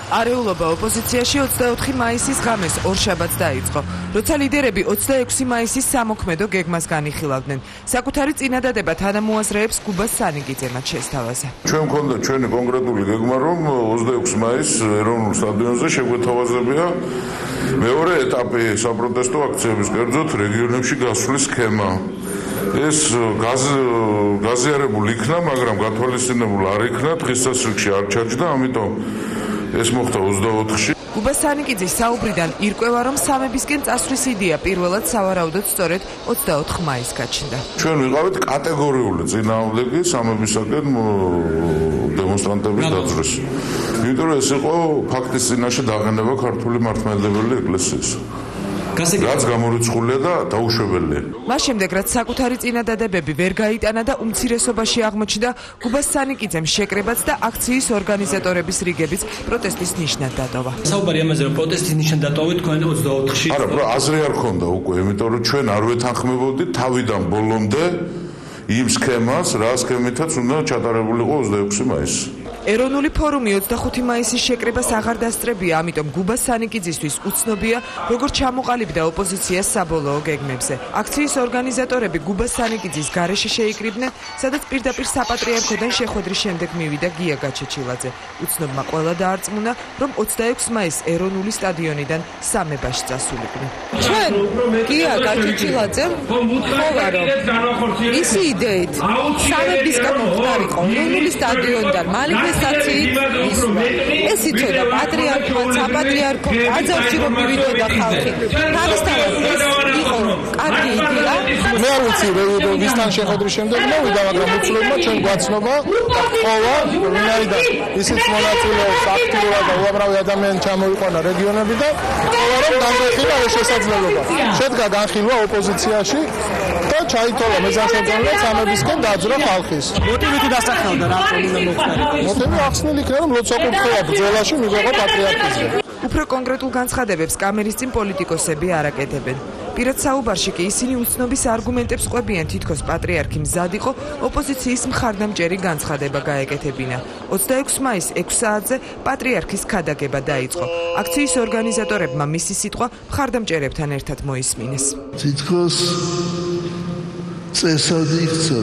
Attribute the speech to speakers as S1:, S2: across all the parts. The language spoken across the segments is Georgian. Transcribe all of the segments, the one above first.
S1: არეულობა ოპოზიციაში 24 მაისის ღამეს ორშაბათს დაიწყო, როცა ლიდერები 26 მაისის სამოქმედო გეგმას განიხილავდნენ. საკუთარი წინადადება თანამოაზრეებს გუბას სანიკიძემაც შესთავაზა.
S2: ჩვენ მქონდა ჩვენი კონკრეტული გეგმა, რომ 26 მაისს ეროვნულ სტადიონზე შეგვეთავაზებია მეორე ეტაპი საპროტესტო აქციების კერძოდ რეგიონებში გასვლის სქემა. ეს გაზიარებული იქნა, მაგრამ გათვალისწინებულ არ იქნა, დღის წესრიგში არ ჩაჯდა, ამიტომ ეს მოხდა 24-ში.
S1: გუბას სანიკიძის საუბრიდან ირკვევა, რომ სამებისკენ წასვლის იდეა პირველად სავარაუდოდ სწორედ 24 მაისს გაჩნდა.
S2: ჩვენ ვიყავით კატეგორიული წინააღმდეგი სამებისკენ დემონსტრანტების დაწვრის. იმიტომ რომ ეს იყო ფაქტის წინაშე დაყენება ქართული მართლმადიდებელი ეკლესიის. რაც გამორიცხულია და დაუშვებელია.
S1: მას შემდეგ, რაც საკუთარი წინადადებები ვერ გაიტანა და უმცირესობაში აღმოჩნდა, გუბას სანიკიძემ შეკრებაც და აქციის ორგანიზატორების რიგებიც პროტესტის ნიშნად დატოვა.
S3: საუბარი ამაზე, რომ პროტესტის ნიშნად დატოვეთ თქვენ 24-ში.
S2: არა, აზრი არ ქონდა უკვე, იმიტომ რომ ჩვენ არ ვეთანხმებოდით თავიდან ბოლომდე იმ სქემას, რა სქემითაც უნდა ჩატარებულიყო 26 მაისს.
S1: ეროვნული ფორუმი 25 მაისის შეკრებას აღარ დასწრებია, ამიტომ გუბას სანიკიძისთვის უცნობია, როგორ ჩამოყალიბდა ოპოზიციას საბოლოო გეგმებზე. აქციის ორგანიზატორები გუბას სანიკიძის გარეშე შეიკრიბნენ, სადაც პირდაპირ საპატრიარქოდან შეხვედრის შემდეგ მივიდა გია გაჩეჩილაძე. უცნობმა ყველა დაარწმუნა, რომ 26 მაისს ეროვნული სტადიონიდან სამებაში წასულიყვნენ.
S4: ჩვენ გია გაჩეჩილაძემ ხოვა, რომ ისი იდეით სამებისკენ მოხდარიყო ეროვნული სტადიონიდან მალივე ეს იცოდა პატრიარქმა, საპატრიარქო ტაძარში რომ მივიდოდა ხალხი. თავისთავად ეს იყო კარგი იდეა.
S5: მე არ ვიცი ვისთან შეხვედრის შემდეგ მოვიდა, მაგრამ უცლებმა ჩვენ გვაცნობა და ყოლა ვინაიდან ისიც მონაწილეობს აქტიურად და უამრავი ადამიანი ჩამოიყვანა რეგიონებიდან, ყოლა რომ განვიხილა ეს შესაძლებლობა. შედგა განხილვა ოპოზიციაში და ჩაითვალა მეზანშეწონილად სამებისკენ დაძრა ხალხის.
S3: მოტივით დასახელდა რა უნდა მოხდეს.
S5: ახსნილი იქნება, რომ ლოცვა-კურთხევა ბრძოლაში მიიღო პატრიარქიზმი.
S1: უფრო კონკრეტულ განცხადებებს კამერის წინ პოლიტიკოსები არ აკეთებენ. პირად საუბარში კი ისინი უცნობის არგუმენტებს ყვებიან, თითქოს პატრიარქი მზად იყო ოპოზიციის მხარდამჭერი განცხადება გაეკეთებინა. 26 მაისს 6 საათზე პატრიარქის ქადაგება დაიწყო. აქციის ორგანიზატორებმა მისი სიტყვა მხარდამჭერებთან ერთად მოისმინეს.
S6: თითქოს წესად იქცა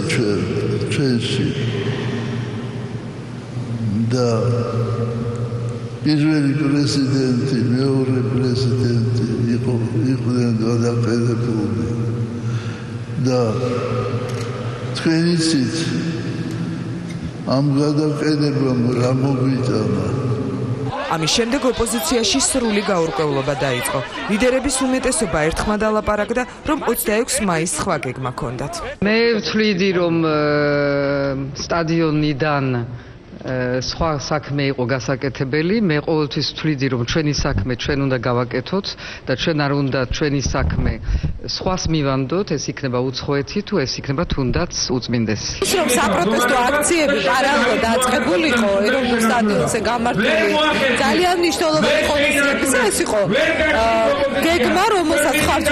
S6: ჩვენში. და პირველი პრეზიდენტი, მეორე პრეზიდენტი იყვნენ გადაყენებული და თქვენ იცით ამ გადაყენებამ რა მოგვიტანა.
S1: ამის შემდეგ ოპოზიციაში სრული გაურკვევლობა დაიწყო. ლიდერების უმეტესობა ერთხმად ალაპარაკდა, რომ 26 მაისს სხვა გეგმა ჰქონდათ.
S7: მე ვთვლიდი, რომ სტადიონიდან სხვა საქმე იყო გასაკეთებელი. მე ყოველთვის ვთვლიდი, რომ ჩვენი საქმე ჩვენ უნდა გავაკეთოთ და ჩვენ არ უნდა ჩვენი საქმე სხვას მივანდოთ, ეს იქნება უცხოეთი თუ ეს იქნება თუნდაც უწმინდესი.
S4: ის რომ საპროტესტო აქციები პარალელურად დაწყებულიყო ეროვნულ სტადიონზე გამართული ძალიან მნიშვნელოვანი ღონისძიებისა, ეს იყო გეგმა, რომელსაც ხარჯ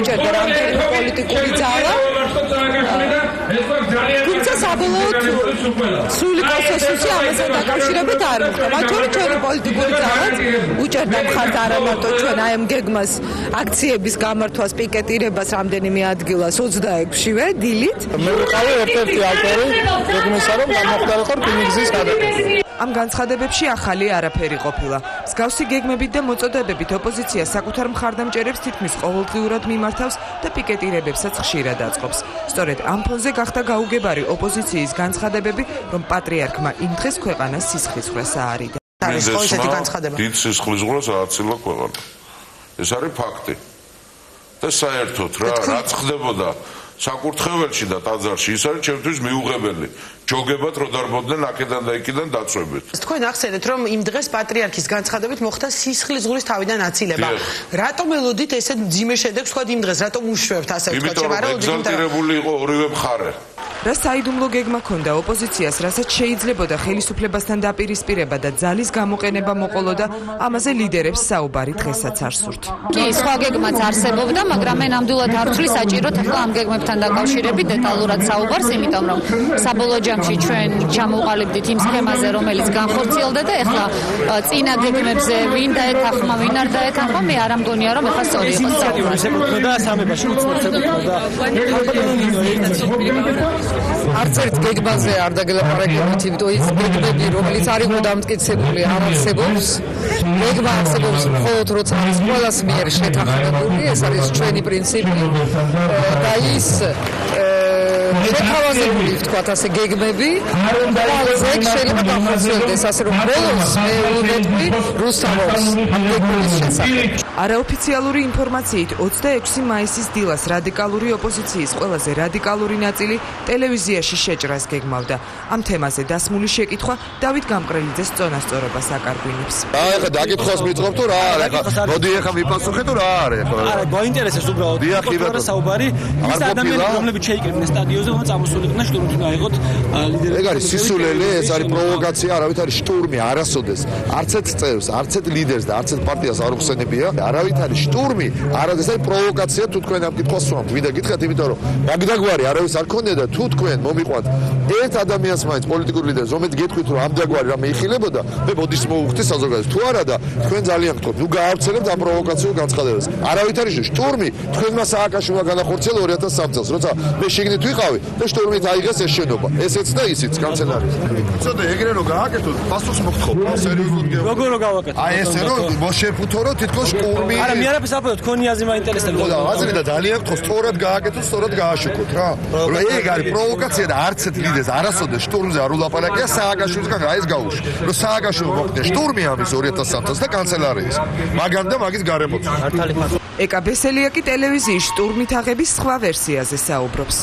S4: უჭერდა რამდენიმე პოლიტიკური ძალა. თუმცა საბოლოოდ სრული კონსენსუსი ამასთან დაკავშირებით არ მოხდა. მათ შორის ჩვენი პოლიტიკური ძალაც უჭერდა მხარს არა მარტო ჩვენ აი ამ გეგმას აქციების გამართვას, პიკეტირებას რამდენიმე ადგილას 26-შივე დილით.
S5: მე ვიყავი ერთ-ერთი ავტორი გეგმისა, რომ გამოხდარიყო რკინიგზის გადაკეთება.
S1: ამ განცხადებებში ახალი არაფერი ყოფილა. მსგავსი გეგმებით და მოწოდებებით ოპოზიცია საკუთარ მხარდამჭერებს თითქმის ყოველდღიურად მიმართავს და პიკეტირებებსაც ხშირად აწყობს. სწორედ ამ ფონზე გახდა გაუგებარი ოპოზიციის განცხადებები, რომ პატრიარქმა იმ დღეს ქვეყანას სისხლისღვრას აარიდა.
S2: დიდ სისხლისღვრას ააცილა ქვეყანა. ეს არის ფაქტი. და საერთოდ რაც ხდებოდა საკურთხეველში და ტაძარში, ის არის ჩემთვის მიუღებელი. ჯოგებად რო დარბოდნენ აქედან და იქიდან დაწვებით.
S8: თქვენ ახსენეთ, რომ იმ დღეს პატრიარქის განცხადებით მოხდა სისხლისღვრის თავიდან აცილება. რატომ ელოდით ესეთ მძიმე შედეგს თქვა იმ დღეს? რატომ უშვებთ ასე ვთქვათ?
S2: ეგზალტირებული იყო ორივე მხარე.
S1: რა საიდუმლო გეგმა ჰქონდა ოპოზიციას, რასაც შეიძლებოდა ხელისუფლებასთან დაპირისპირება და ძალის გამოყენება მოყოლოდა, ამაზე ლიდერებს საუბარი დღესაც არ სურთ.
S9: კი, სხვა გეგმაც არსებობდა, მაგრამ მე ნამდვილად არ ვთვლი საჭიროდ ახლა ამ გეგმებთან დაკავშირებით დეტალურად საუბარს, იმიტომ რომ საბოლოო პროგრამაში ჩვენ ჩამოვყალიბდით იმ სქემაზე, რომელიც განხორციელდა და ეხლა წინა გეგმებზე ვინ დაეთანხმა, ვინ არ დაეთანხმა, მე არ ამგონია რომ ეხლა სწორი იყოს საკუთრება
S3: და სამებაში უცნობ და
S7: არც ერთ გეგმაზე არ დაგელაპარაკებთ, იმიტომ ის გეგმები, რომელიც არ იყო დამტკიცებული, არ არსებობს. გეგმა არსებობს მხოლოდ როცა არის ყველას მიერ შეთანხმებული, ეს არის ჩვენი პრინციპი და ის შეთავაზებული ვთქვათ ასე გეგმები, ყველაზე შეიძლება განხორციელდეს, ასე რომ ბოლოს მე ვუყურებდი რუსთავის გეგმის შესახებ.
S1: არაოფიციალური ინფორმაციით 26 მაისის დილას რადიკალური ოპოზიციის ყველაზე რადიკალური ნაწილი ტელევიზიაში შეჭრას გეგმავდა. ამ თემაზე დასმული შეკითხვა დავით გამყრელიძეს წონასწორობას აკარგვინებს.
S10: ეხლა დაკითხვას მიწყობ თუ რა არა, ეხლა მოდი ეხლა მიფასუხე თუ რა არა ეხლა.
S3: არა, გვაინტერესებს უბრალოდ საუბარი ის ადამიანები, რომლებიც შეიკრიბნენ სტადიონზე, რომ წამოსულიყვნენ შტურმით უნდა აიღოთ ლიდერები.
S10: ეგ არის სისულელე, ეს არის პროვოკაცია, არავით არის შტურმი, არასოდეს. არც ერთ წევრს, არც ერთ ლიდერს და არც ერთ პარტიას არ უხსენებია. არავით არის შტურმი, არადეს არის პროვოკაცია, თუ თქვენ ამ კითხვას სვამთ. ვიდა გითხრათ, იმიტომ რომ მაგდაგვარი არავის არ ქონია და თუ თქვენ მომიყვანთ ერთ ადამიანს მაინც პოლიტიკურ ლიდერს, რომელიც გეტყვით რომ ამდაგვარი რამე იხილებოდა, მე მოდის მოვუხდი საზოგადოებას. თუ არა და თქვენ ძალიან გთხოვთ, ნუ გაავრცელებთ ამ პროვოკაციულ განცხადებას. არავით არის შტურმი, თქვენმა სააკაშვილმა განახორციელა 2003 წელს, როცა მე შიგნით ვიყავი და შტურმით აიღეს ეს შენობა. ესეც და ისიც კანცელარია. ცოტა ეგრე რომ გააკეთოთ, პასუხს მოგთხოვ. სერიოზულად გეუბნები.
S3: როგორ გავაკეთოთ?
S10: აი ესე რომ მოშეფუთო რომ თითქოს შტურმი.
S3: არა, მე არაფერს აფეთქო, თქვენი აზრი მაინტერესებს.
S10: ხო და აზრი და ძალიან გთხოვ, სწორად გააკეთოთ, სწორად გააშუქოთ რა. რომ ეგ არის პროვოკაცია და არც ერთ ლიდერს არასოდეს შტურმზე არ ულაპარაკია სააკაშვილისგან ეს გაუშვი. რომ სააკაშვილო მოხდა შტურმი ამის 2003 წელს და კანცელარიის. მაგან და მაგის გარემოც.
S1: ეკა ბესელიაკი ტელევიზიის შტურმით აღების სხვა ვერსიაზე საუბრობს.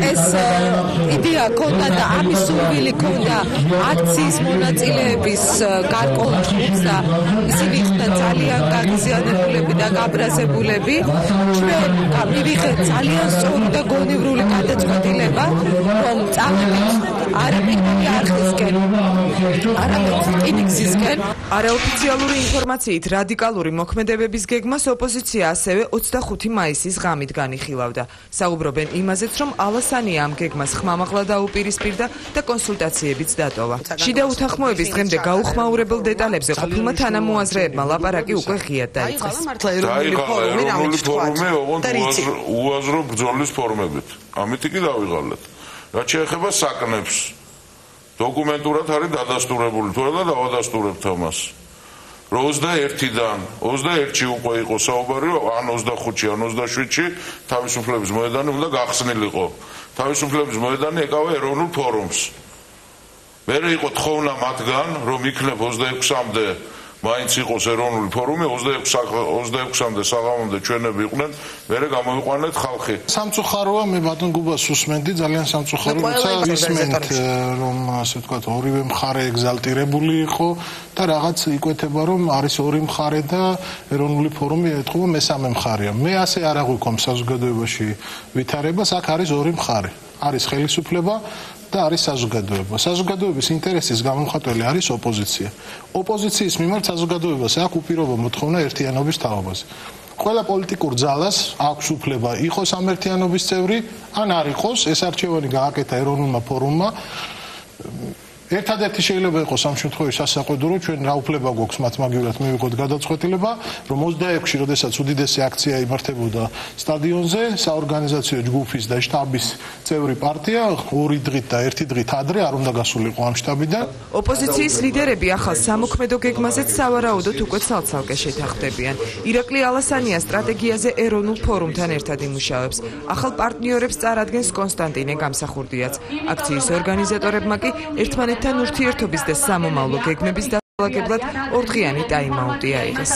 S4: ეს იდეა ქონდა და ამის სურვილი ქონდა აქციის მონაწილეების გარკვეულ ჯგუფს და ისინი ხდნენ ძალიან გაგზავნებულები და გაბრაზებულები. ჩვენ მივიღეთ ძალიან სწორი და გონივრული გადაწყვეტილება, რომ წავედით არა პირველი არხისკენ, არამედ რკინიგზისკენ.
S1: არაოფიციალური ინფორმაციით რადიკალური მოქმედებების გეგმას ოპოზიცია ასევე 25 მაისის ღამით განიხილავდა. საუბრობენ იმაზეც, რომ ალასანია ამ გეგმას ხმამაღლა დაუპირისპირდა და კონსულტაციებიც დატოვა. შიდა უთანხმოების დღემდე გაუხმაურებელ დეტალებზე ყოფილმა თანამოაზრეებმა ლაპარაკი უკვე ღიად დაიწყეს.
S2: დაიყალა ეროვნული ფორუმი ოღონდ უაზრო ბრძოლის ფორმებით. ამით კი დავიღალეთ. რაც შეეხება საკნებს, დოკუმენტურად არის დადასტურებული, თუ არა დავადასტურებთ ამას. 21-დან 21-ში უკვე იყო საუბარი, ან 25-ში, ან 27-ში თავისუფლების მოედანი უნდა გახსნილიყო. თავისუფლების მოედანი ეკავა ეროვნულ ფორუმს. მერე იყო თხოვნა მათგან, რომ იქნებ 26-მდე მაინც იყოს ეროვნული ფორუმი, 26-მდე საღამომდე ჩვენები იყვნენ, მერე გამოვიყვანეთ ხალხი.
S5: სამწუხაროა, მე ბატონ გუბას უსმენდი, ძალიან სამწუხაროა, როცა ისმენთ, რომ ასე ვთქვათ, ორივე მხარე ეგზალტირებული იყო და რაღაც იკვეთება, რომ არის ორი მხარე და ეროვნული ფორუმი ეთქვა მესამე მხარეა. მე ასე არ აღვიქვამ საზოგადოებაში ვითარებას, აქ არის ორი მხარე. არის ხელისუფლება და არის საზოგადოება. საზოგადოების ინტერესის გამომხატველი არის ოპოზიცია. ოპოზიციის მიმართ საზოგადოებას აქვს უპირობო მოთხოვნა ერთიანობის თაობაზე. ყველა პოლიტიკურ ძალას აქვს უფლება იყოს ამ ერთიანობის წევრი, ან არ იყოს, ეს არჩევანი გააკეთა ეროვნულმა ფორუმმა. ერთადერთი შეიძლება იყოს ამ შემთხვევაში სასაყვედურო, ჩვენ რა უფლება გვაქვს მათ მაგივრად მივიღოთ გადაწყვეტილება, რომ 26-ში, როდესაც უდიდესი აქცია იმართებოდა სტადიონზე, საორგანიზაციო ჯგუფის და შტაბის წევრი პარტია 2 დღით და 1 დღით ადრე არ უნდა გასულიყო ამ შტაბიდან.
S1: ოპოზიციის ლიდერები ახალ სამოქმედო გეგმაზეც სავარაუდოდ უკვე ცალ-ცალკე შეთანხმდებიან. ირაკლი ალასანია სტრატეგიაზე ეროვნულ ფორუმთან ერთად იმუშავებს. ახალ პარტნიორებს წარადგენს კონსტანტინე გამსახურდიაც. აქციის ორგანიზატორებმა კი ერთმანეთთან ურთიერთობის და სამომავლო გეგმების დასალაგებლად ორდღიანი ტაიმაუტი აიღეს.